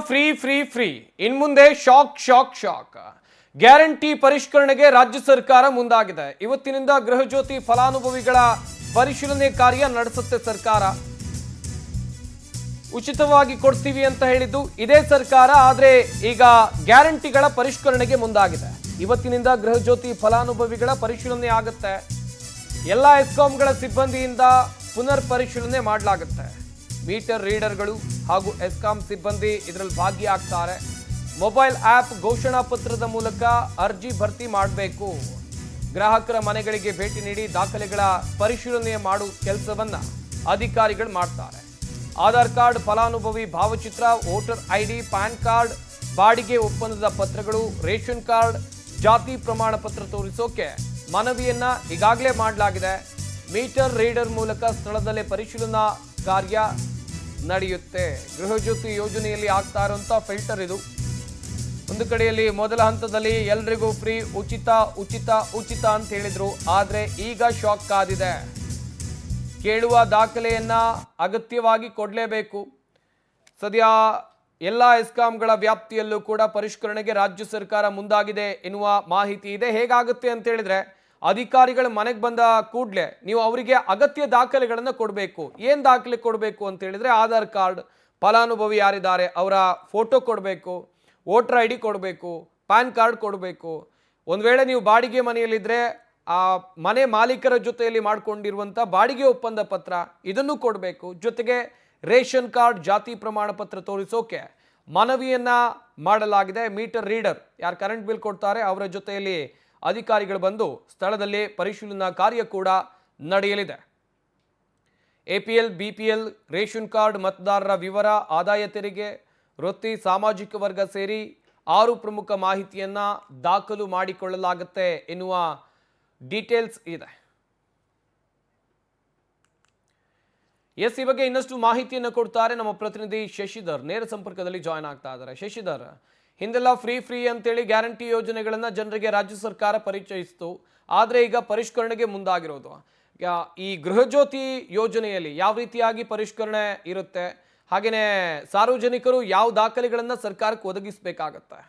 Free free free ಇನ್ಮುಂದೆ shock shock shock guarantee ಪರಿಷ್ಕರಣೆಗೆ ರಾಜ್ಯ ಸರ್ಕಾರ ಮುಂದಾಗಿದೆ. ಇವತ್ತಿನಿಂದ ಗೃಹ ಜ್ಯೋತಿ ಫಲಾನುಭವಿಗಳ ಪರಿಶೀಲನೆ ಕಾರ್ಯ ನಡೆಸುತ್ತೆ ಸರ್ಕಾರ. ಉಚಿತವಾಗಿ ಕೊಡ್ತೀವಿ ಅಂತ ಹೇಳಿದ್ದು ಇದೇ ಸರ್ಕಾರ, ಆದ್ರೆ ಈಗ ಗ್ಯಾರಂಟಿಗಳ ಪರಿಷ್ಕರಣೆಗೆ ಮುಂದಾಗಿದೆ. ಇವತ್ತಿನಿಂದ ಗೃಹ ಜ್ಯೋತಿ ಫಲಾನುಭವಿಗಳ ಪರಿಶೀಲನೆ ಆಗುತ್ತೆ. ಎಲ್ಲ ಎಸ್ಕಾಂಗಳ ಸಿಬ್ಬಂದಿಯಿಂದ ಪುನರ್ ಪರಿಶೀಲನೆ ಮಾಡಲಾಗುತ್ತೆ. ಮೀಟರ್ ರೀಡರ್ಗಳು ಹಾಗೂ ಎಸ್ಕಾಂ ಸಿಬ್ಬಂದಿ ಇದರಲ್ಲಿ ಭಾಗಿಯಾಗ್ತಾರೆ. ಮೊಬೈಲ್ ಆಪ್ ಘೋಷಣಾ ಪತ್ರದ ಮೂಲಕ ಅರ್ಜಿ ಭರ್ತಿ ಮಾಡಬೇಕು. ಗ್ರಾಹಕರ ಮನೆಗಳಿಗೆ ಭೇಟಿ ನೀಡಿ ದಾಖಲೆಗಳ ಪರಿಶೀಲನೆ ಮಾಡುವ ಕೆಲಸವನ್ನ ಅಧಿಕಾರಿಗಳು ಮಾಡ್ತಾರೆ. ಆಧಾರ್ ಕಾರ್ಡ್, ಫಲಾನುಭವಿ ಭಾವಚಿತ್ರ, ವೋಟರ್ ಐಡಿ, ಪ್ಯಾನ್ ಕಾರ್ಡ್, ಬಾಡಿಗೆ ಒಪ್ಪಂದದ ಪತ್ರಗಳು, ರೇಷನ್ ಕಾರ್ಡ್, ಜಾತಿ ಪ್ರಮಾಣ ಪತ್ರ ತೋರಿಸೋಕೆ ಮನವಿಯನ್ನ ಈಗಾಗಲೇ ಮಾಡಲಾಗಿದೆ. ಮೀಟರ್ ರೀಡರ್ ಮೂಲಕ ಸ್ಥಳದಲ್ಲೇ ಪರಿಶೀಲನಾ ಕಾರ್ಯ ನಡೆಯುತ್ತೆ. ಗೃಹ ಜ್ಯೋತಿ ಯೋಜನೆಯಲ್ಲಿ ಆಗ್ತಾ ಇರುವಂತ ಫಿಲ್ಟರ್ ಇದು. ಒಂದು ಕಡೆಯಲ್ಲಿ ಮೊದಲ ಹಂತದಲ್ಲಿ ಎಲ್ರಿಗೂ ಫ್ರೀ, ಉಚಿತ ಉಚಿತ ಉಚಿತ ಅಂತ ಹೇಳಿದ್ರು. ಆದ್ರೆ ಈಗ ಶಾಕ್ ಕಾದಿದೆ. ಕೇಳುವ ದಾಖಲೆಯನ್ನ ಅಗತ್ಯವಾಗಿ ಕೊಡಲೇಬೇಕು. ಸದ್ಯ ಎಲ್ಲ ಎಸ್ಕಾಂಗಳ ವ್ಯಾಪ್ತಿಯಲ್ಲೂ ಕೂಡ ಪರಿಷ್ಕರಣೆಗೆ ರಾಜ್ಯ ಸರ್ಕಾರ ಮುಂದಾಗಿದೆ ಎನ್ನುವ ಮಾಹಿತಿ ಇದೆ. ಹೇಗಾಗುತ್ತೆ ಅಂತ ಹೇಳಿದ್ರೆ, ಅಧಿಕಾರಿಗಳ ಮನೆಗೆ ಬಂದ ಕೂಡಲೇ ನೀವು ಅವರಿಗೆ ಅಗತ್ಯ ದಾಖಲೆಗಳನ್ನು ಕೊಡಬೇಕು. ಏನು ದಾಖಲೆ ಕೊಡಬೇಕು ಅಂತ ಹೇಳಿದ್ರೆ, ಆಧಾರ್ ಕಾರ್ಡ್, ಫಲಾನುಭವಿ ಯಾರಿದ್ದಾರೆ ಅವರ ಫೋಟೋ ಕೊಡಬೇಕು, ವೋಟರ್ ಐ ಡಿ ಕೊಡಬೇಕು, ಪ್ಯಾನ್ ಕಾರ್ಡ್ ಕೊಡಬೇಕು. ಒಂದು ವೇಳೆ ನೀವು ಬಾಡಿಗೆ ಮನೆಯಲ್ಲಿದ್ದರೆ ಆ ಮನೆ ಮಾಲೀಕರ ಜೊತೆಯಲ್ಲಿ ಮಾಡಿಕೊಂಡಿರುವಂಥ ಬಾಡಿಗೆ ಒಪ್ಪಂದ ಪತ್ರ ಇದನ್ನು ಕೊಡಬೇಕು. ಜೊತೆಗೆ ರೇಷನ್ ಕಾರ್ಡ್, ಜಾತಿ ಪ್ರಮಾಣ ಪತ್ರ ತೋರಿಸೋಕೆ ಮನವಿಯನ್ನ ಮಾಡಲಾಗಿದೆ. ಮೀಟರ್ ರೀಡರ್ ಯಾರು ಕರೆಂಟ್ ಬಿಲ್ ಕೊಡ್ತಾರೆ ಅವರ ಜೊತೆಯಲ್ಲಿ ಅಧಿಕಾರಿಗಳು ಬಂದು ಸ್ಥಳದಲ್ಲಿ ಪರಿಶೀಲನಾ ಕಾರ್ಯ ಕೂಡ ನಡೆಯಲಿದೆ. ಎಪಿಎಲ್, ಬಿಪಿಎಲ್, ರೇಷನ್ ಕಾರ್ಡ್, ಮತದಾರರ ವಿವರ, ಆದಾಯ ತೆರಿಗೆ, ವೃತ್ತಿ, ಸಾಮಾಜಿಕ ವರ್ಗ ಸೇರಿ 6 ಪ್ರಮುಖ ಮಾಹಿತಿಯನ್ನ ದಾಖಲು ಮಾಡಿಕೊಳ್ಳಲಾಗುತ್ತೆ ಎನ್ನುವ ಡೀಟೇಲ್ಸ್ ಇದೆ. ಎಸ್, ಈ ಬಗ್ಗೆ ಇನ್ನಷ್ಟು ಮಾಹಿತಿಯನ್ನು ಕೊಡ್ತಾರೆ ನಮ್ಮ ಪ್ರತಿನಿಧಿ ಶಶಿಧರ್. ನೇರ ಸಂಪರ್ಕದಲ್ಲಿ ಜಾಯ್ನ್ ಆಗ್ತಾ ಇದ್ದಾರೆ. ಶಶಿಧರ್, ಹಿಂದೆಲ್ಲ ಫ್ರೀ ಫ್ರೀ ಅಂತೇಳಿ ಗ್ಯಾರಂಟಿ ಯೋಜನೆಗಳನ್ನ ಜನರಿಗೆ ರಾಜ್ಯ ಸರ್ಕಾರ ಪರಿಚಯಿಸಿತು. ಆದ್ರೆ ಈಗ ಪರಿಷ್ಕರಣೆಗೆ ಮುಂದಾಗಿರೋದು. ಈ ಗೃಹ ಜ್ಯೋತಿ ಯೋಜನೆಯಲ್ಲಿ ಯಾವ ರೀತಿಯಾಗಿ ಪರಿಷ್ಕರಣೆ ಇರುತ್ತೆ, ಹಾಗೇನೆ ಸಾರ್ವಜನಿಕರು ಯಾವ ದಾಖಲೆಗಳನ್ನ ಸರ್ಕಾರಕ್ಕೆ ಒದಗಿಸಬೇಕಾಗತ್ತೆ?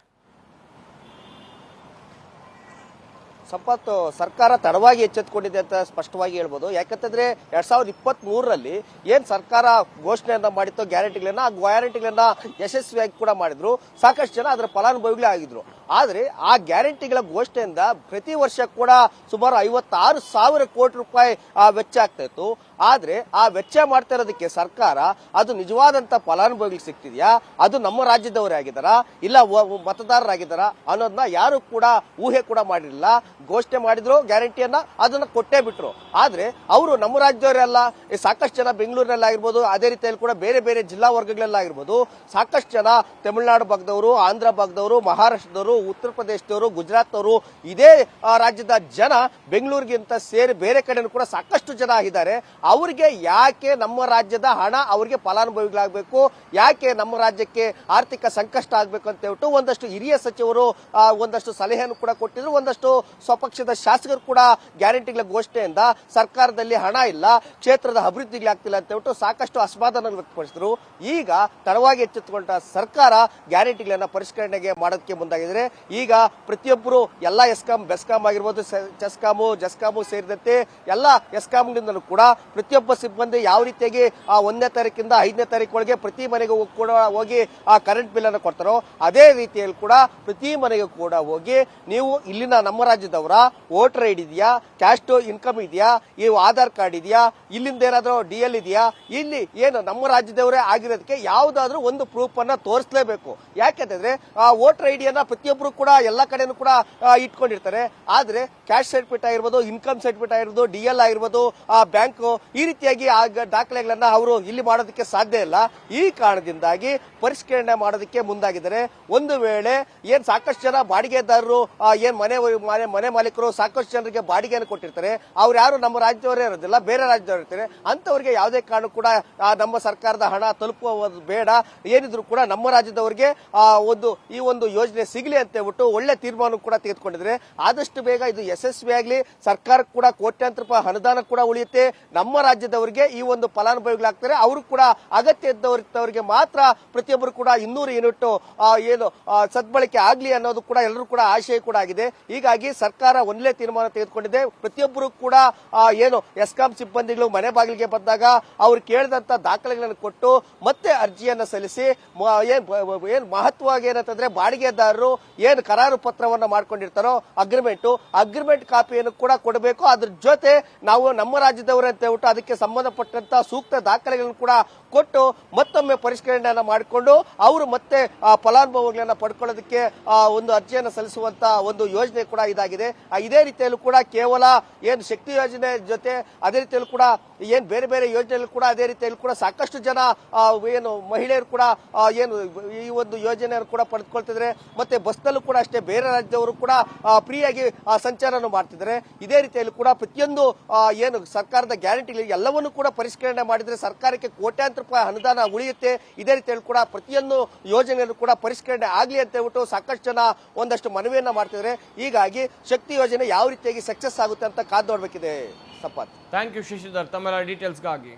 ಸಂಪತ್ತು ಸರ್ಕಾರ ತಡವಾಗಿ ಎಚ್ಚೆತ್ತುಕೊಂಡಿದೆ ಅಂತ ಸ್ಪಷ್ಟವಾಗಿ ಹೇಳ್ಬೋದು. ಯಾಕಂತಂದ್ರೆ 2023ರಲ್ಲಿ ಏನ್ ಸರ್ಕಾರ ಘೋಷಣೆಯನ್ನ ಮಾಡಿತ್ತು ಗ್ಯಾರಂಟಿಗಳನ್ನ, ಆ ಗ್ಯಾರಂಟಿಗಳನ್ನ ಯಶಸ್ವಿಯಾಗಿ ಕೂಡ ಮಾಡಿದ್ರು. ಸಾಕಷ್ಟು ಜನ ಅದರ ಫಲಾನುಭವಿಗಳೇ ಆಗಿದ್ರು. ಆದ್ರೆ ಆ ಗ್ಯಾರಂಟಿಗಳ ಘೋಷಣೆಯಿಂದ ಪ್ರತಿ ವರ್ಷ ಕೂಡ ಸುಮಾರು 56,000 ಕೋಟಿ ರೂಪಾಯಿ ವೆಚ್ಚ ಆಗ್ತಾ ಇತ್ತು. ಆದ್ರೆ ಆ ವೆಚ್ಚ ಮಾಡ್ತಾ ಇರೋದಕ್ಕೆ ಸರ್ಕಾರ ಅದು ನಿಜವಾದಂತ ಫಲಾನುಭವಿಗಳಿಗೆ ಸಿಗ್ತಿದ್ಯಾ, ಅದು ನಮ್ಮ ರಾಜ್ಯದವರೇ ಆಗಿದಾರ ಇಲ್ಲ ಮತದಾರರಾಗಿದ್ದಾರ ಅನ್ನೋದನ್ನ ಯಾರು ಕೂಡ ಊಹೆ ಕೂಡ ಮಾಡಿರಲಿಲ್ಲ. ಘೋಷಣೆ ಮಾಡಿದ್ರು ಗ್ಯಾರಂಟಿಯನ್ನ, ಅದನ್ನ ಕೊಟ್ಟೇ ಬಿಟ್ರು. ಆದ್ರೆ ಅವರು ನಮ್ಮ ರಾಜ್ಯದವರೇ ಅಲ್ಲ. ಸಾಕಷ್ಟು ಜನ ಬೆಂಗಳೂರಿನಲ್ಲಾಗಿರ್ಬೋದು, ಅದೇ ರೀತಿಯಲ್ಲಿ ಕೂಡ ಬೇರೆ ಬೇರೆ ಜಿಲ್ಲಾ ವರ್ಗಗಳಲ್ಲಾಗಿರ್ಬೋದು, ಸಾಕಷ್ಟು ಜನ ತಮಿಳುನಾಡು ಭಾಗದವರು, ಆಂಧ್ರ ಭಾಗದವರು, ಮಹಾರಾಷ್ಟ್ರದವರು, ಉತ್ತರ ಪ್ರದೇಶದವರು, ಗುಜರಾತ್ನವರು, ಇದೇ ರಾಜ್ಯದ ಜನ ಬೆಂಗಳೂರಿಗಿಂತ ಸೇರಿ ಬೇರೆ ಕಡೆನೂ ಕೂಡ ಸಾಕಷ್ಟು ಜನ ಆಗಿದ್ದಾರೆ. ಅವರಿಗೆ ಯಾಕೆ ನಮ್ಮ ರಾಜ್ಯದ ಹಣ ಅವರಿಗೆ ಫಲಾನುಭವಿಗಳಾಗಬೇಕು, ಯಾಕೆ ನಮ್ಮ ರಾಜ್ಯಕ್ಕೆ ಆರ್ಥಿಕ ಸಂಕಷ್ಟ ಆಗಬೇಕು ಅಂತ ಹೇಳ್ಬಿಟ್ಟು ಒಂದಷ್ಟು ಹಿರಿಯ ಸಚಿವರು ಒಂದಷ್ಟು ಸಲಹೆಯನ್ನು ಕೂಡ ಕೊಟ್ಟಿದ್ರು. ಒಂದಷ್ಟು ಸ್ವಪಕ್ಷದ ಶಾಸಕರು ಕೂಡ ಗ್ಯಾರಂಟಿಗಳ ಘೋಷಣೆಯಿಂದ ಸರ್ಕಾರದಲ್ಲಿ ಹಣ ಇಲ್ಲ, ಕ್ಷೇತ್ರದ ಅಭಿವೃದ್ಧಿಗಳಾಗ್ತಿಲ್ಲ ಅಂತ ಹೇಳ್ಬಿಟ್ಟು ಸಾಕಷ್ಟು ಅಸಮಾಧಾನ ವ್ಯಕ್ತಪಡಿಸಿದ್ರು. ಈಗ ತಡವಾಗಿ ಎಚ್ಚೆತ್ತುಕೊಂಡ ಸರ್ಕಾರ ಗ್ಯಾರಂಟಿಗಳನ್ನ ಪರಿಷ್ಕರಣೆಗೆ ಮಾಡೋದಕ್ಕೆ ಮುಂದಾಗಿದ್ದಾರೆ. ಈಗ ಪ್ರತಿಯೊಬ್ಬರು ಎಲ್ಲ ಎಸ್ಕಾಂ, ಬೆಸ್ಕಾಂ ಆಗಿರ್ಬೋದು, ಚೆಸ್ಕಾಮು, ಜಸ್ಕಾಮು ಸೇರಿದಂತೆ ಎಲ್ಲ ಎಸ್ಕಾಂಗಳಿಂದಲೂ ಕೂಡ ಪ್ರತಿಯೊಬ್ಬ ಸಿಬ್ಬಂದಿ ಯಾವ ರೀತಿಯಾಗಿ 1ನೇ ತಾರೀಕಿಂದ 5ನೇ ತಾರೀಕು ಪ್ರತಿ ಮನೆಗೆ ಕೂಡ ಹೋಗಿ ಆ ಕರೆಂಟ್ ಬಿಲ್ ಅನ್ನು ಕೊಡ್ತಾರೋ, ಅದೇ ರೀತಿಯಲ್ಲಿ ಕೂಡ ಪ್ರತಿ ಮನೆಗೆ ಕೂಡ ಹೋಗಿ ನೀವು ಇಲ್ಲಿನ ನಮ್ಮ ರಾಜ್ಯದವರ ವೋಟರ್ ಐಡಿ ಇದೆಯಾ, ಕ್ಯಾಶ್ ಟು ಇನ್ಕಮ್ ಇದೆಯಾ, ಈ ಆಧಾರ್ ಕಾರ್ಡ್ ಇದೆಯಾ, ಇಲ್ಲಿಂದ ಏನಾದ್ರೂ DL ಇದೆಯಾ, ಇಲ್ಲಿ ಏನು ನಮ್ಮ ರಾಜ್ಯದವರೇ ಆಗಿರೋದಕ್ಕೆ ಯಾವುದಾದ್ರೂ ಒಂದು ಪ್ರೂಫ್ ಅನ್ನ ತೋರಿಸಲೇಬೇಕು. ಯಾಕೆಂತಂದ್ರೆ ಆ ವೋಟರ್ ಐಡಿಯನ್ನ ಪ್ರತಿಯೊಬ್ಬರು ಕೂಡ ಎಲ್ಲ ಕಡೆನೂ ಕೂಡ ಇಟ್ಕೊಂಡಿರ್ತಾರೆ. ಆದ್ರೆ ಕ್ಯಾಶ್ ಸರ್ಟಿಫಿಕೇಟ್ ಆಗಿರ್ಬೋದು, ಇನ್ಕಮ್ ಸರ್ಟಿಫಿಕೇಟ್ ಆಗಿರ್ಬೋದು, DL ಆಗಿರ್ಬೋದು, ಬ್ಯಾಂಕ್, ಈ ರೀತಿಯಾಗಿ ದಾಖಲೆಗಳನ್ನ ಅವರು ಇಲ್ಲಿ ಮಾಡೋದಕ್ಕೆ ಸಾಧ್ಯ ಇಲ್ಲ. ಈ ಕಾರಣದಿಂದಾಗಿ ಪರಿಷ್ಕರಣೆ ಮಾಡೋದಕ್ಕೆ ಮುಂದಾಗಿದ್ದಾರೆ. ಒಂದು ವೇಳೆ ಏನ್ ಸಾಕಷ್ಟು ಜನ ಬಾಡಿಗೆದಾರರು, ಏನ್ ಮನೆ ಮಾಲೀಕರು ಸಾಕಷ್ಟು ಜನರಿಗೆ ಬಾಡಿಗೆಯನ್ನು ಕೊಟ್ಟಿರ್ತಾರೆ, ಅವ್ರು ಯಾರು ನಮ್ಮ ರಾಜ್ಯದವರೇ ಇರೋದಿಲ್ಲ, ಬೇರೆ ರಾಜ್ಯದವರು ಇರ್ತಾರೆ. ಅಂತವರಿಗೆ ಯಾವುದೇ ಕಾರಣ ಕೂಡ ನಮ್ಮ ಸರ್ಕಾರದ ಹಣ ತಲುಪುವುದು ಬೇಡ. ಏನಿದ್ರು ಕೂಡ ನಮ್ಮ ರಾಜ್ಯದವರಿಗೆ ಈ ಒಂದು ಯೋಜನೆ ಸಿಗಲಿ ಅಂತ ಹೇಳ್ಬಿಟ್ಟು ಒಳ್ಳೆ ತೀರ್ಮಾನ ಕೂಡ ತೆಗೆದುಕೊಂಡಿದ್ರೆ ಆದಷ್ಟು ಬೇಗ ಇದು ಯಶಸ್ವಿ ಆಗಲಿ, ಸರ್ಕಾರಕ್ಕೆ ಕೂಡ ಕೋಟ್ಯಾಂತರ ರೂಪಾಯಿ ಅನುದಾನ ಕೂಡ ಉಳಿಯುತ್ತೆ, ನಮ್ಮ ರಾಜ್ಯದವರಿಗೆ ಈ ಒಂದು ಫಲಾನುಭವಿಗಳಾಗ್ತಾರೆ, ಅವರು ಕೂಡ ಅಗತ್ಯ ಇದ್ದವರಿಗೆ ಮಾತ್ರ ಪ್ರತಿಯೊಬ್ಬರು ಕೂಡ 200 ಯೂನಿಟ್ ಏನು ಸದ್ಬಳಕೆ ಆಗ್ಲಿ ಅನ್ನೋದು ಕೂಡ ಎಲ್ಲರೂ ಕೂಡ ಆಶಯ ಕೂಡ ಆಗಿದೆ. ಹೀಗಾಗಿ ಸರ್ಕಾರ ಒಂದೇ ತೀರ್ಮಾನ ತೆಗೆದುಕೊಂಡಿದೆ. ಪ್ರತಿಯೊಬ್ಬರು ಕೂಡ ಏನು ಎಸ್ಕಾಂ ಸಿಬ್ಬಂದಿಗಳು ಮನೆ ಬಾಗಿಲಿಗೆ ಬಂದಾಗ ಅವ್ರು ಕೇಳಿದಂತ ದಾಖಲೆಗಳನ್ನು ಕೊಟ್ಟು ಮತ್ತೆ ಅರ್ಜಿಯನ್ನ ಸಲ್ಲಿಸಿ ಏನ್ ಮಹತ್ವವಾಗಿ ಏನಂತಂದ್ರೆ ಬಾಡಿಗೆದಾರರು ಏನು ಕರಾರು ಪತ್ರವನ್ನ ಮಾಡ್ಕೊಂಡಿರ್ತಾರೋ ಅಗ್ರಿಮೆಂಟ್ ಕಾಪಿಯನ್ನು ಕೂಡ ಕೊಡಬೇಕು. ಅದ್ರ ಜೊತೆ ನಾವು ನಮ್ಮ ರಾಜ್ಯದವರು ಅಂತ ಹೇಳ್ಬಿಟ್ಟು ಅದಕ್ಕೆ ಸಂಬಂಧಪಟ್ಟಂತ ಸೂಕ್ತ ದಾಖಲೆಗಳನ್ನು ಕೂಡ ಕೊಟ್ಟು ಮತ್ತೊಮ್ಮೆ ಪರಿಷ್ಕರಣೆಯನ್ನ ಮಾಡಿಕೊಂಡು ಅವರು ಮತ್ತೆ ಫಲಾನುಭವಿಗಳನ್ನ ಪಡ್ಕೊಳ್ಳೋದಕ್ಕೆ ಒಂದು ಅರ್ಜಿಯನ್ನು ಸಲ್ಲಿಸುವಂತ ಒಂದು ಯೋಜನೆ ಕೂಡ ಇದಾಗಿದೆ. ಇದೇ ರೀತಿಯಲ್ಲೂ ಕೂಡ ಕೇವಲ ಏನು ಶಕ್ತಿ ಯೋಜನೆ ಜೊತೆ ಅದೇ ರೀತಿಯಲ್ಲೂ ಕೂಡ ಏನ್ ಬೇರೆ ಬೇರೆ ಯೋಜನೆಗಳು ಕೂಡ ಅದೇ ರೀತಿಯಲ್ಲಿ ಕೂಡ ಸಾಕಷ್ಟು ಜನ ಏನು ಮಹಿಳೆಯರು ಕೂಡ ಏನು ಈ ಒಂದು ಯೋಜನೆಯನ್ನು ಕೂಡ ಪಡೆದುಕೊಳ್ತಿದ್ರೆ, ಮತ್ತೆ ಬಸ್ನಲ್ಲೂ ಕೂಡ ಅಷ್ಟೇ ಬೇರೆ ರಾಜ್ಯದವರು ಕೂಡ ಫ್ರೀಯಾಗಿ ಸಂಚಾರವನ್ನು ಮಾಡ್ತಿದ್ದಾರೆ. ಇದೇ ರೀತಿಯಲ್ಲಿ ಕೂಡ ಪ್ರತಿಯೊಂದು ಏನು ಸರ್ಕಾರದ ಗ್ಯಾರಂಟಿಗಳು ಎಲ್ಲವನ್ನೂ ಕೂಡ ಪರಿಷ್ಕರಣೆ ಮಾಡಿದ್ರೆ ಸರ್ಕಾರಕ್ಕೆ ಕೋಟ್ಯಾಂತರ ರೂಪಾಯಿ ಅನುದಾನ ಉಳಿಯುತ್ತೆ. ಇದೇ ರೀತಿಯಲ್ಲಿ ಕೂಡ ಪ್ರತಿಯೊಂದು ಯೋಜನೆಯನ್ನು ಕೂಡ ಪರಿಷ್ಕರಣೆ ಆಗ್ಲಿ ಅಂತ ಹೇಳ್ಬಿಟ್ಟು ಸಾಕಷ್ಟು ಜನ ಒಂದಷ್ಟು ಮನವಿಯನ್ನ ಮಾಡ್ತಿದ್ದಾರೆ. ಹೀಗಾಗಿ ಶಕ್ತಿ ಯೋಜನೆ ಯಾವ ರೀತಿಯಾಗಿ ಸಕ್ಸಸ್ ಆಗುತ್ತೆ ಅಂತ ಕಾದು ನೋಡ್ಬೇಕಿದೆ. ಸಂಪತ್, ಥ್ಯಾಂಕ್ ಯು ಶಶಿಧರ್ ತಮ್ಮೆಲ್ಲ ಡೀಟೇಲ್ಸ್ಗಾಗಿ.